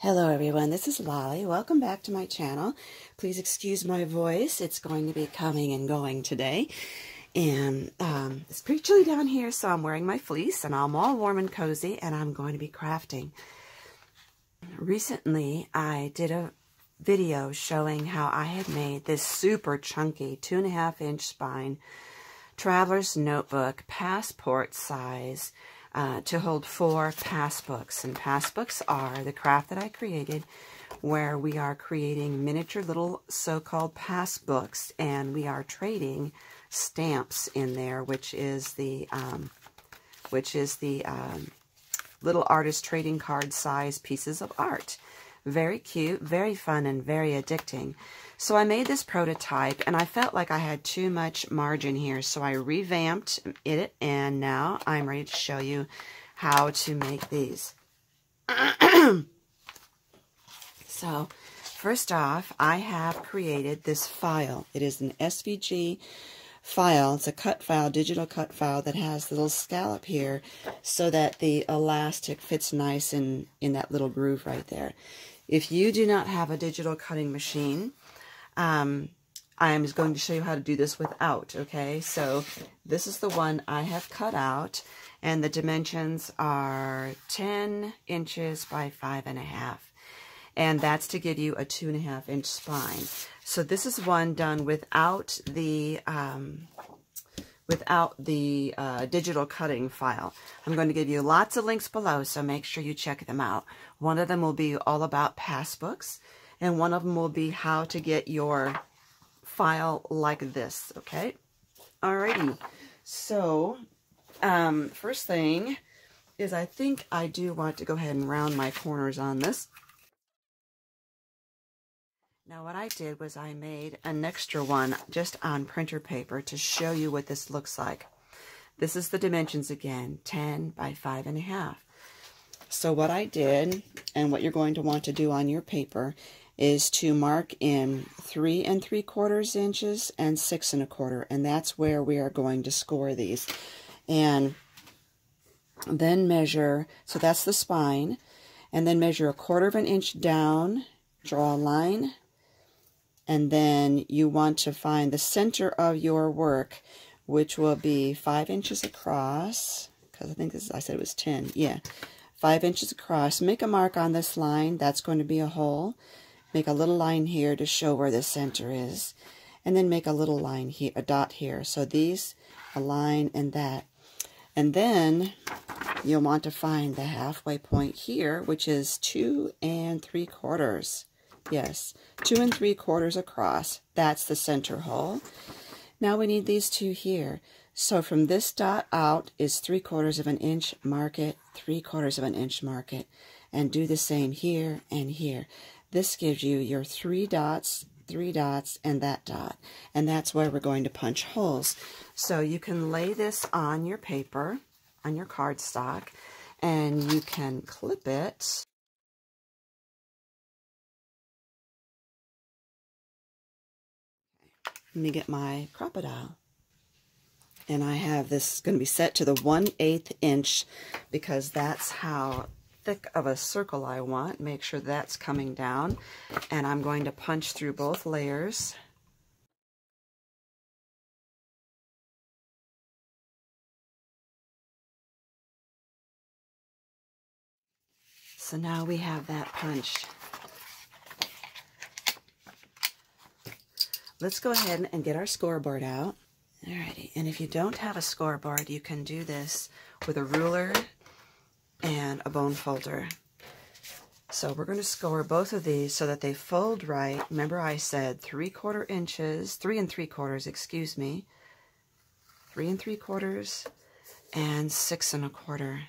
Hello everyone, this is Lolly. Welcome back to my channel. Please excuse my voice. It's going to be coming and going today. And it's pretty chilly down here, so I'm wearing my fleece and I'm all warm and cozy and I'm going to be crafting. Recently, I did a video showing how I had made this super chunky 2.5-inch spine traveler's notebook, passport size, to hold 4 PassBooks. And PassBooks are the craft that I created where we are creating miniature little so-called PassBooks, and we are trading stamps in there, which is the little artist trading card size pieces of art. Very cute, very fun, and very addicting. So I made this prototype, and I felt like I had too much margin here, so I revamped it, and now I'm ready to show you how to make these. So, first off, I have created this file. It is an SVG file. It's a cut file, digital cut file that has the little scallop here so that the elastic fits nice in that little groove right there. If you do not have a digital cutting machine, I am going to show you how to do this without, okay? So this is the one I have cut out, and the dimensions are 10 inches by 5.5. And that's to give you a 2.5-inch spine. So this is one done without the digital cutting file. I'm going to give you lots of links below, so make sure you check them out. One of them will be all about PassBooks, and one of them will be how to get your file like this, okay? Alrighty, so first thing is I think I do want to go ahead and round my corners on this. Now what I did was I made an extra one just on printer paper to show you what this looks like. This is the dimensions again, 10 by 5.5. So what I did, and what you're going to want to do on your paper, is to mark in 3 3/4 inches and 6 1/4, and that's where we are going to score these. And then measure, so that's the spine, and then measure 1/4 inch down, draw a line, and then you want to find the center of your work, which will be 5 inches across, because I think this is, I said it was 10, yeah, 5 inches across. Make a mark on this line, that's going to be a hole. Make a little line here to show where the center is, and then make a little line here, a dot here. So these, a line and that. And then you'll want to find the halfway point here, which is 2 3/4. Yes, 2 3/4 across. That's the center hole. Now we need these two here. So from this dot out is 3/4 inch, mark it, 3/4 inch, mark it, and do the same here and here. This gives you your 3 dots, and that dot. And that's where we're going to punch holes. So you can lay this on your paper, on your cardstock, and you can clip it. Let me get my crocodile. And I have this going to be set to the 1/8 inch because that's how thick of a circle I want. Make sure that's coming down, and I'm going to punch through both layers. So now we have that punched. Let's go ahead and get our scoreboard out. Alrighty, and if you don't have a scoreboard, you can do this with a ruler and a bone folder. So we're going to score both of these so that they fold right. Remember I said 3/4 inches, 3 3/4, excuse me, 3 3/4 and 6 1/4.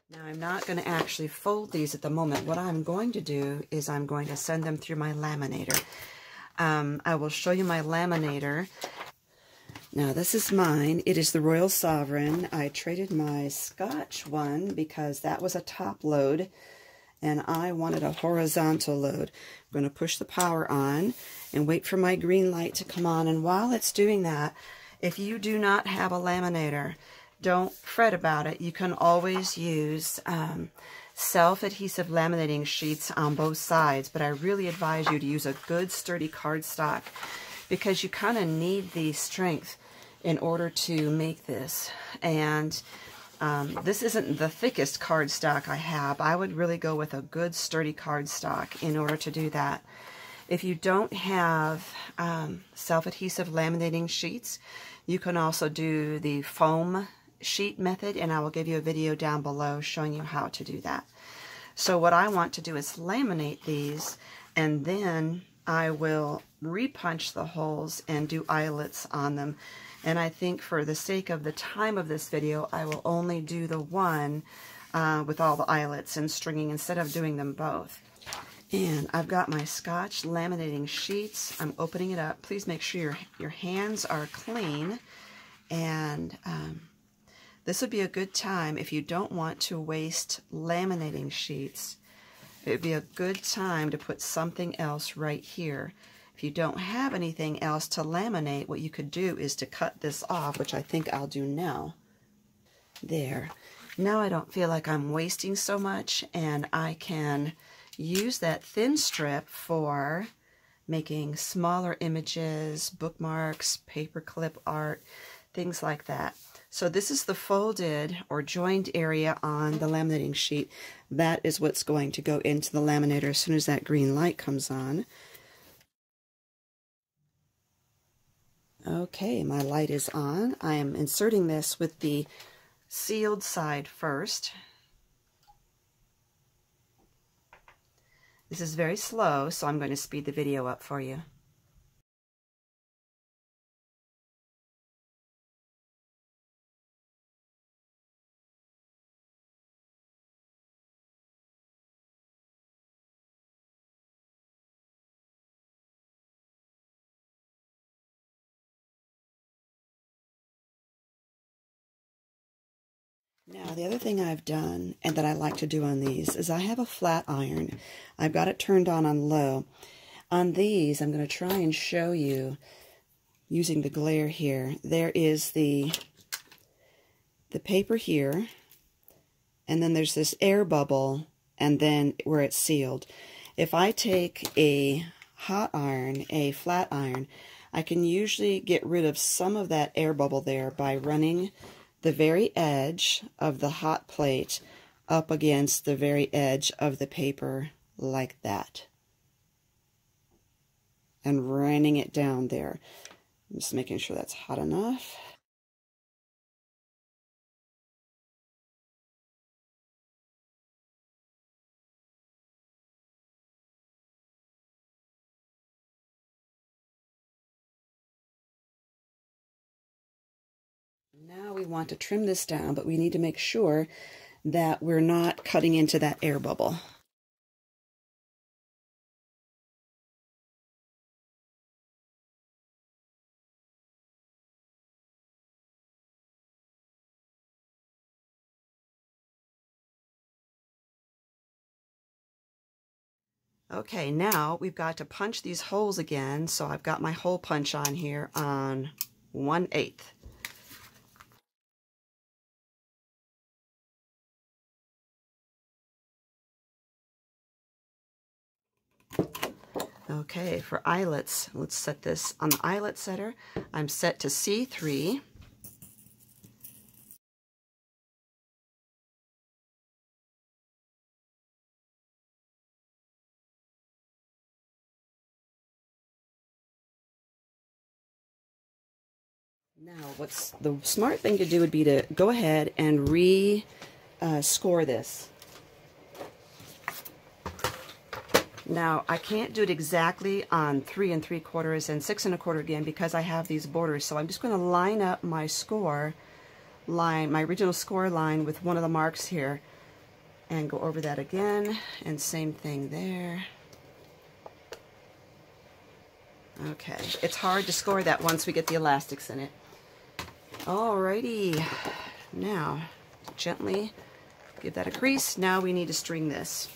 Now I'm not going to actually fold these at the moment. What I'm going to do is I'm going to send them through my laminator. I will show you my laminator. Now this is mine. It is the Royal Sovereign. I traded my Scotch one because that was a top load and I wanted a horizontal load. I'm going to push the power on and wait for my green light to come on, and while it's doing that, if you do not have a laminator, don't fret about it. You can always use self-adhesive laminating sheets on both sides, but I really advise you to use a good sturdy cardstock because you kind of need the strength in order to make this. And this isn't the thickest cardstock I have. I would really go with a good sturdy cardstock in order to do that. If you don't have self-adhesive laminating sheets, you can also do the foam sheet method, and I will give you a video down below showing you how to do that. So what I want to do is laminate these, and then I will repunch the holes and do eyelets on them. And I think for the sake of the time of this video, I will only do the one with all the eyelets and stringing instead of doing them both. And I've got my Scotch laminating sheets. I'm opening it up. Please make sure your hands are clean. And this would be a good time if you don't want to waste laminating sheets. It would be a good time to put something else right here. If you don't have anything else to laminate, what you could do is to cut this off, which I think I'll do now. There. Now I don't feel like I'm wasting so much, and I can use that thin strip for making smaller images, bookmarks, paperclip art, things like that. So this is the folded or joined area on the laminating sheet. That is what's going to go into the laminator as soon as that green light comes on. Okay, my light is on. I am inserting this with the sealed side first. This is very slow, so I'm going to speed the video up for you. Now, the other thing I've done, and that I like to do on these, is I have a flat iron. I've got it turned on low. On these, I'm going to try and show you, using the glare here, there is the paper here, and then there's this air bubble, and then where it's sealed. If I take a hot iron, a flat iron, I can usually get rid of some of that air bubble there by running the very edge of the hot plate up against the very edge of the paper like that. And running it down there. I'm just making sure that's hot enough. Now we want to trim this down, but we need to make sure that we're not cutting into that air bubble. Okay, now we've got to punch these holes again, so I've got my hole punch on here on 1/8. Okay, for eyelets, let's set this on the eyelet setter. I'm set to C3. Now, what's the smart thing to do would be to go ahead and score this. Now, I can't do it exactly on 3 3/4 and 6 1/4 again because I have these borders. So I'm just going to line up my score line, my original score line with one of the marks here and go over that again. And same thing there. Okay, it's hard to score that once we get the elastics in it. Alrighty, now gently give that a crease. Now we need to string this.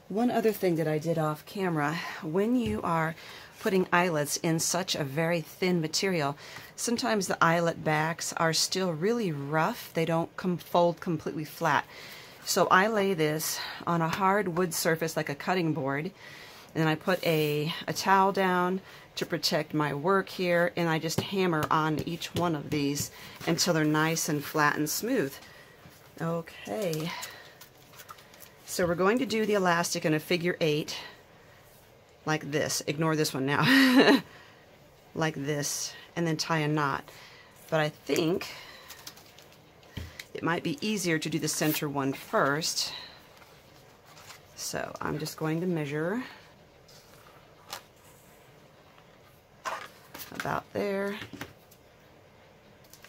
One other thing that I did off camera, when you are putting eyelets in such a very thin material. Sometimes the eyelet backs are still really rough. They don't fold completely flat. So I lay this on a hard wood surface like a cutting board, and then I put a towel down to protect my work here, and I just hammer on each one of these until they're nice and flat and smooth. Okay, so we're going to do the elastic in a figure 8 like this. Ignore this one now. Like this, and then tie a knot. But I think it might be easier to do the center one first. So I'm just going to measure about there.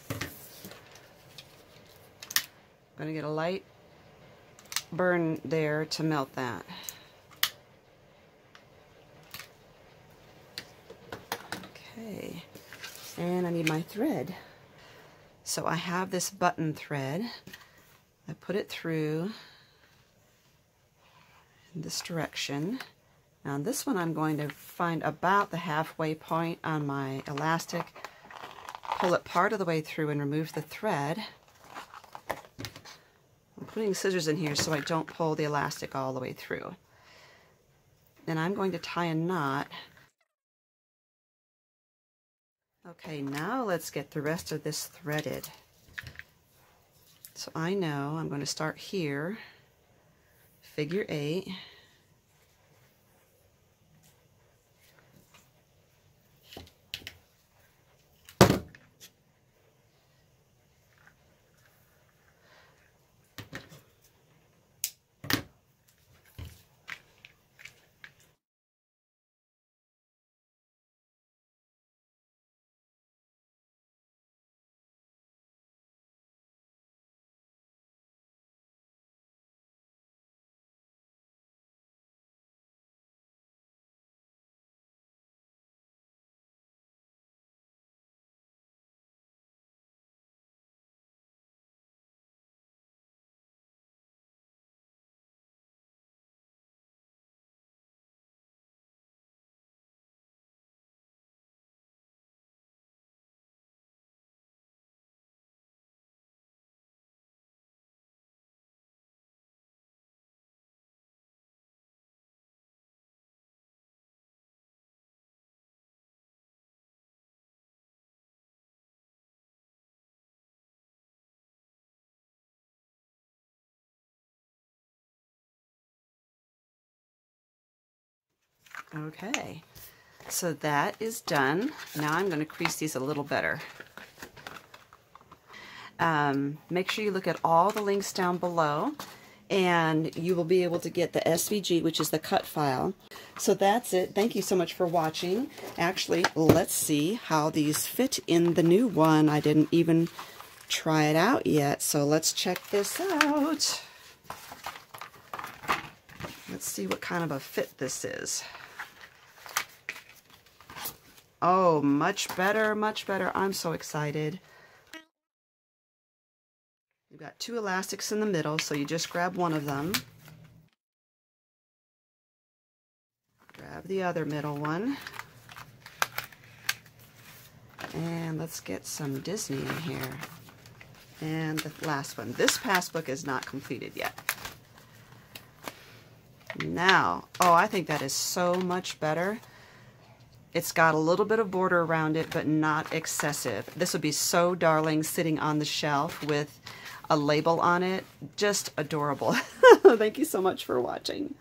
I'm going to get a light burn there to melt that. Okay, and I need my thread. So I have this button thread. I put it through in this direction. Now this one I'm going to find about the halfway point on my elastic, pull it part of the way through and remove the thread. I'm putting scissors in here so I don't pull the elastic all the way through. Then I'm going to tie a knot. Okay, now let's get the rest of this threaded. So I know I'm going to start here, figure 8. Okay, so that is done. Now I'm going to crease these a little better. Make sure you look at all the links down below, and you will be able to get the SVG, which is the cut file. So that's it. Thank you so much for watching. Actually, let's see how these fit in the new one. I didn't even try it out yet, so let's check this out. Let's see what kind of a fit this is. Oh, much better, much better. I'm so excited. You've got 2 elastics in the middle, so you just grab one of them. Grab the other middle one. And let's get some Disney in here. And the last one. This passbook is not completed yet. Now, oh, I think that is so much better. It's got a little bit of border around it, but not excessive. This would be so darling sitting on the shelf with a label on it. Just adorable. Thank you so much for watching.